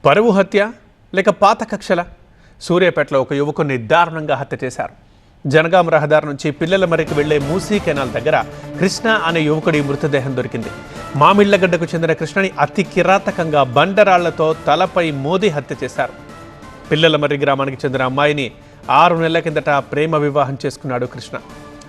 పరువు హత్య లేక పాత కక్షల? సూర్యాపేటలో ఒక యువకుని దారుణంగా హత్య చేశారు. జనగామ రహదారి నుంచి పిల్లల మరికి వెళ్లే మూసీ కెనాల్ దగ్గర కృష్ణ అనే యువకుడి మృతదేహం దొరికింది. మామిళ్లగడ్డకు చెందిన కృష్ణని అతి కిరాతకంగా బండరాళ్లతో తలపై మోదీ హత్య చేశారు. పిల్లల మర్రి గ్రామానికి చెందిన అమ్మాయిని 6 నెలల కిందట ప్రేమ వివాహం చేసుకున్నాడు కృష్ణ.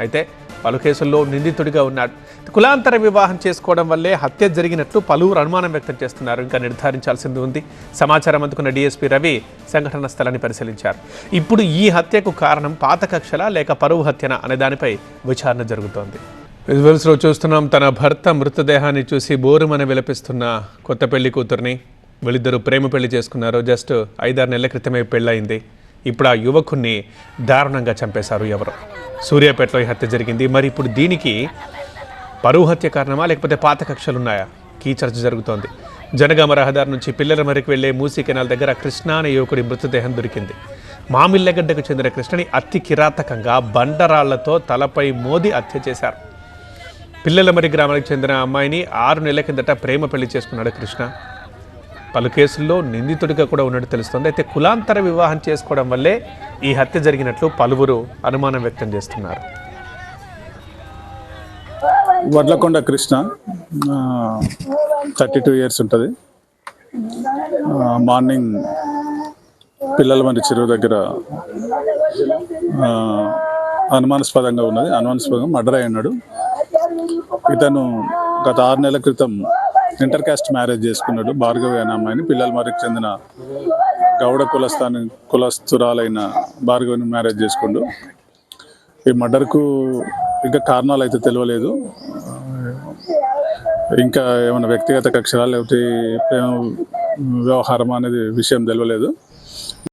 అయితే పలు కేసుల్లో నిందితుడిగా ఉన్నాడు. కులాంతర వివాహం చేసుకోవడం వల్లే హత్య జరిగినట్లు పలువురు అనుమానం వ్యక్తం చేస్తున్నారు. ఇంకా నిర్ధారించాల్సింది ఉంది. సమాచారం అందుకున్న డీఎస్పీ రవి సంఘటన స్థలాన్ని పరిశీలించారు. ఇప్పుడు ఈ హత్యకు కారణం పాత కక్షల లేక పరువు హత్యన అనే దానిపై విచారణ జరుగుతోంది. విజువల్స్లో చూస్తున్నాం, తన భర్త మృతదేహాన్ని చూసి బోరుమని విలపిస్తున్న కొత్త పెళ్లి కూతుర్ని. వీళ్ళిద్దరూ ప్రేమ పెళ్లి చేసుకున్నారు. జస్ట్ 5-6 నెలల క్రితమే పెళ్ళయింది. ఇప్పుడు ఆ యువకుణ్ణి దారుణంగా చంపేశారు ఎవరో. సూర్యాపేటలో ఈ హత్య జరిగింది. మరి ఇప్పుడు దీనికి పరువు హత్య కారణమా లేకపోతే పాత కక్షలు ఉన్నాయా? కీ చర్చ జరుగుతోంది. జనగామ రహదారి నుంచి పిల్లల మరికి వెళ్లే మూసీ కెనాల్ దగ్గర కృష్ణ అనే యువకుడి మృతదేహం దొరికింది. మామిళ్లగడ్డకు చెందిన కృష్ణని అతి కిరాతకంగా బండరాళ్లతో తలపై మోదీ హత్య చేశారు. పిల్లల మరి గ్రామానికి చెందిన అమ్మాయిని 6 నెలల కిందట ప్రేమ పెళ్లి చేసుకున్నాడు కృష్ణ. పలు కేసుల్లో నిందితుడిగా కూడా ఉన్నట్టు తెలుస్తోంది. అయితే కులాంతర వివాహం చేసుకోవడం వల్లే ఈ హత్య జరిగినట్లు పలువురు అనుమానం వ్యక్తం చేస్తున్నారు. వడ్లకొండ కృష్ణ 32 ఇయర్స్ ఉంటుంది. మార్నింగ్ పిల్లల మంది చెరువు దగ్గర అనుమానాస్పదంగా మర్డర్ అయి ఉన్నాడు. ఇతను గత 6 నెలల క్రితం ఇంటర్ కాస్ట్ మ్యారేజ్ చేసుకున్నాడు. భార్గవి అనే అమ్మాయిని, పిల్లల మరికి చెందిన గౌడ కులస్తురాలైన భార్గవిని మ్యారేజ్ చేసుకుండు. ఈ మర్డర్కు ఇంకా కారణాలు అయితే తెలియలేదు. ఇంకా ఏమైనా వ్యక్తిగత కక్షలా లేకపోతే ప్రేమ వ్యవహారం అనేది విషయం తెలియలేదు.